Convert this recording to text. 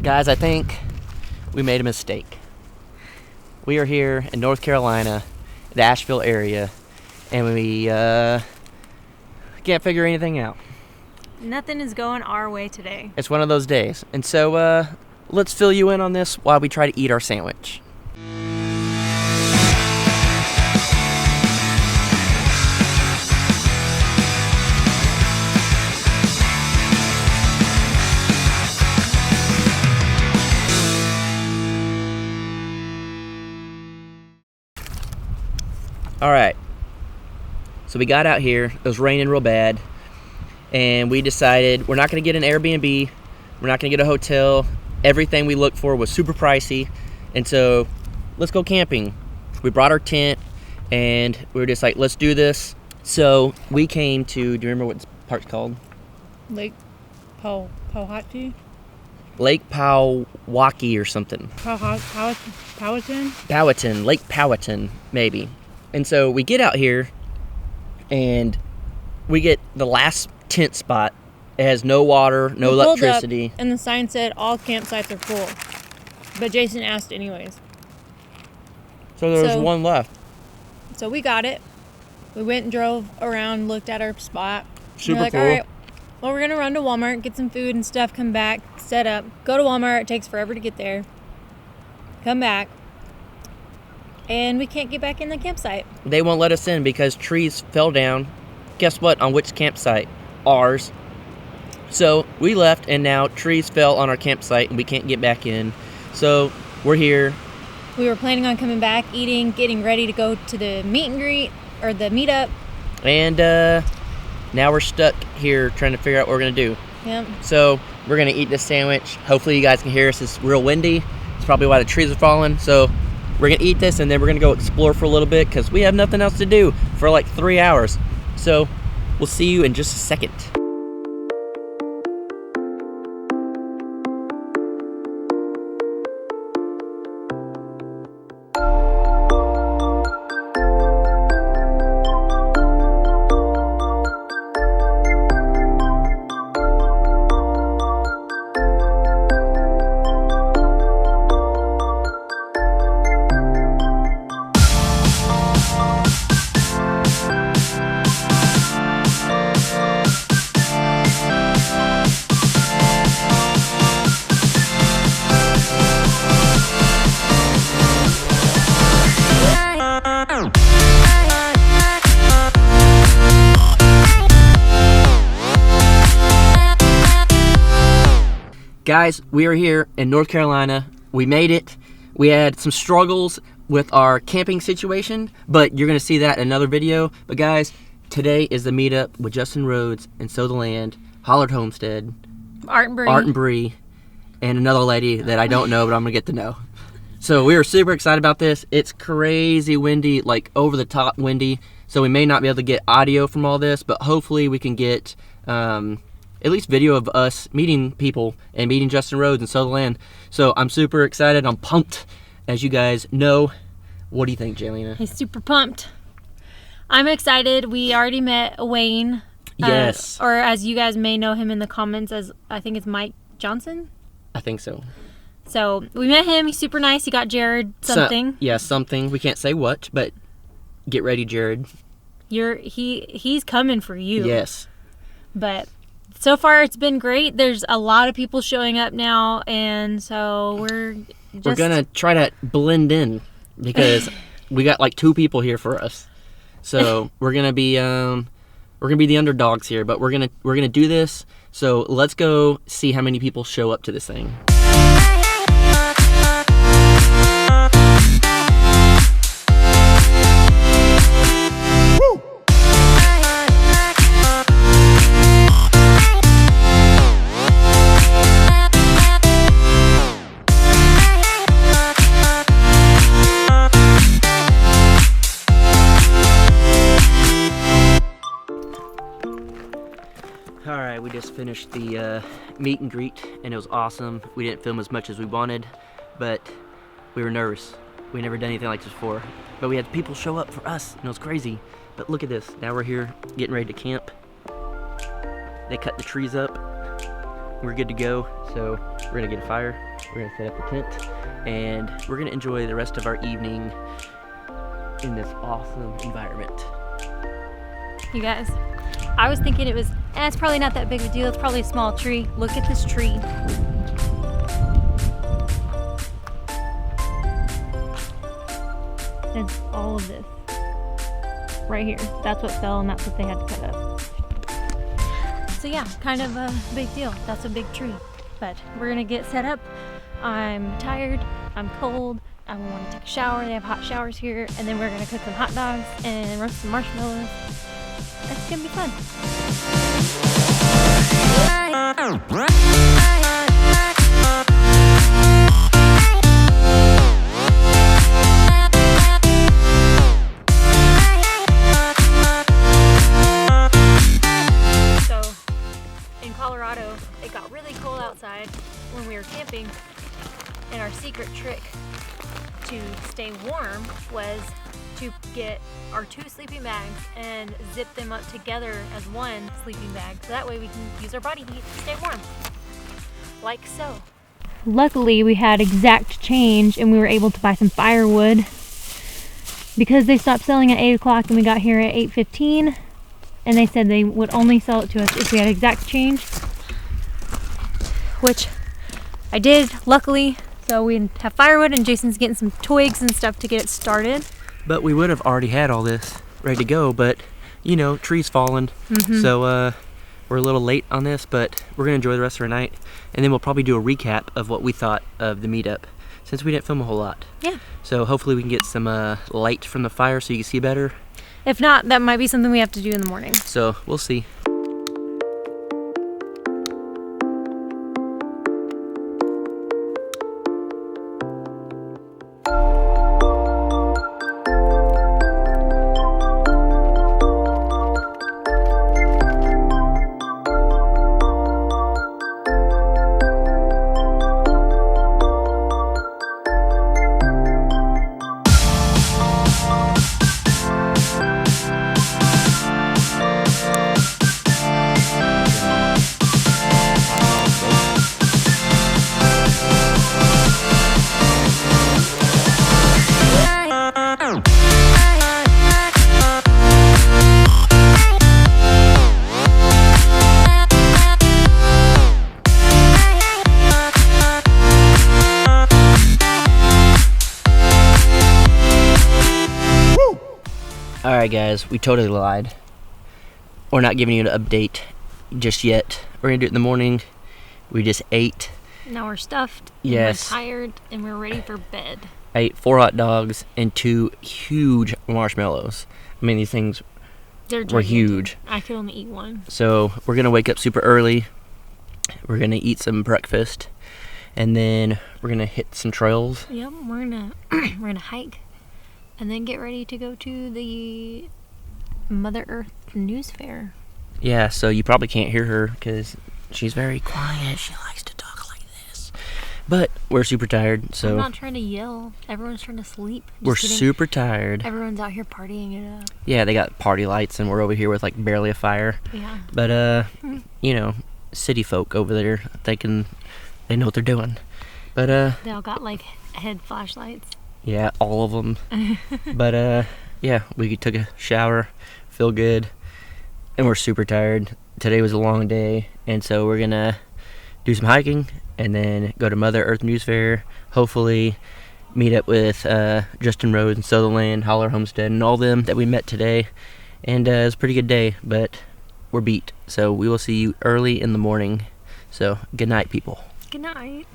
Guys, I think we made a mistake. We are here in North Carolina, the Asheville area, and we can't figure anything out. Nothing is going our way today. It's one of those days. And so let's fill you in on this while we try to eat our sandwich. All right, so we got out here. It was raining real bad, and we decided we're not going to get an Airbnb. We're not going to get a hotel. Everything we looked for was super pricey, and so let's go camping. We brought our tent, and we were just like, let's do this. So we came to, do you remember what this park's called? Lake Powhatan? Lake Powhatan or something. Powhatan? Lake Powhatan, maybe. And so we get out here, and we get the last tent spot. It has no water, no electricity. Up, and the sign said all campsites are full. But Jason asked anyways. So there was one left. So we got it. We went and drove around, looked at our spot. Super we're like, cool. all right, well, we're going to run to Walmart, get some food and stuff, come back, set up, go to Walmart. It takes forever to get there. Come back. And we can't get back in the campsite. They won't let us in because trees fell down. Guess what? On which campsite? Ours. So we left, and now trees fell on our campsite, and we can't get back in. So we're here. We were planning on coming back, eating, getting ready to go to the meet and greet, or the meetup. And now we're stuck here trying to figure out what we're going to do. Yep. So we're going to eat this sandwich. Hopefully you guys can hear us. It's real windy. It's probably why the trees are falling. So we're going to eat this, and then we're going to go explore for a little bit because we have nothing else to do for like 3 hours. So we'll see you in just a second. Guys, we are here in North Carolina. We made it. We had some struggles with our camping situation, but you're going to see that in another video. But guys, today is the meetup with Justin Rhodes and So the Land, Crocker Homestead, Art and Bree, and another lady that I don't know, but I'm going to get to know. So we are super excited about this. It's crazy windy, like over the top windy. So we may not be able to get audio from all this, but hopefully we can get at least video of us meeting people and meeting Justin Rhodes and So the Land. So I'm super excited. I'm pumped, as you guys know. What do you think, Jaylena? He's super pumped. I'm excited. We already met Wayne. Yes. Or as you guys may know him in the comments as, I think it's Mike Johnson. I think so. So we met him. He's super nice. He got Jared something. Something. We can't say what, but get ready, Jared. He's coming for you. Yes. But so far it's been great. There's a lot of people showing up now, and so we're gonna try to blend in because we got like 2 people here for us. So we're gonna be the underdogs here, but we're gonna do this. So let's go see how many people show up to this thing. Alright, we just finished the meet and greet, and it was awesome. We didn't film as much as we wanted, but we were nervous. We never done anything like this before. But we had people show up for us, and it was crazy. But look at this. Now we're here getting ready to camp. They cut the trees up. We're good to go, so we're gonna get a fire. We're gonna set up the tent, and we're gonna enjoy the rest of our evening in this awesome environment. You guys, I was thinking it's probably not that big of a deal. It's probably a small tree. Look at this tree. And all of this right here. That's what fell, and that's what they had to cut up. So yeah, kind of a big deal. That's a big tree. But we're gonna get set up. I'm tired, I'm cold, I want to take a shower. They have hot showers here, and then we're gonna cook some hot dogs and roast some marshmallows. It's gonna be fun. So, in Colorado, it got really cold outside when we were camping, and our secret trick to stay warm was to get our 2 sleeping bags and zip them up together as one sleeping bag, so that way we can use our body heat to stay warm, like so. Luckily we had exact change and we were able to buy some firewood because they stopped selling at 8 o'clock and we got here at 8:15, and they said they would only sell it to us if we had exact change, which I did, luckily. So we have firewood, and Jason's getting some twigs and stuff to get it started. But we would have already had all this ready to go, but you know, trees falling. So we're a little late on this, but we're gonna enjoy the rest of our night, and then we'll probably do a recap of what we thought of the meetup, since we didn't film a whole lot. Yeah. So hopefully we can get some light from the fire so you can see better. If not, that might be something we have to do in the morning. So we'll see. Alright guys, we totally lied. We're not giving you an update just yet. We're gonna do it in the morning. We just ate. Now we're stuffed, Yes. and we're tired, and we're ready for bed. I ate 4 hot dogs and 2 huge marshmallows. I mean, these things They're were gigantic. huge. I could only eat one. So we're gonna wake up super early. We're gonna eat some breakfast, and then we're gonna hit some trails. Yep, we're gonna hike, and then get ready to go to the Mother Earth News Fair. Yeah, so you probably can't hear her because she's very quiet. She likes to talk like this. But we're super tired, so I'm not trying to yell. Everyone's trying to sleep. Just we're kidding. super tired. Everyone's out here partying it up. Yeah, they got party lights, and we're over here with like barely a fire. Yeah. But you know, city folk over there, they know what they're doing. But They all got like head flashlights. yeah, all of them. But yeah, we took a shower, feel good, and we're super tired. Today was a long day, and so we're gonna do some hiking and then go to Mother Earth News Fair. Hopefully meet up with Justin Rose and Sutherland, Crocker Homestead, and all them that we met today. And it was a pretty good day, but we're beat. So we will see you early in the morning. So good night, people. Good night.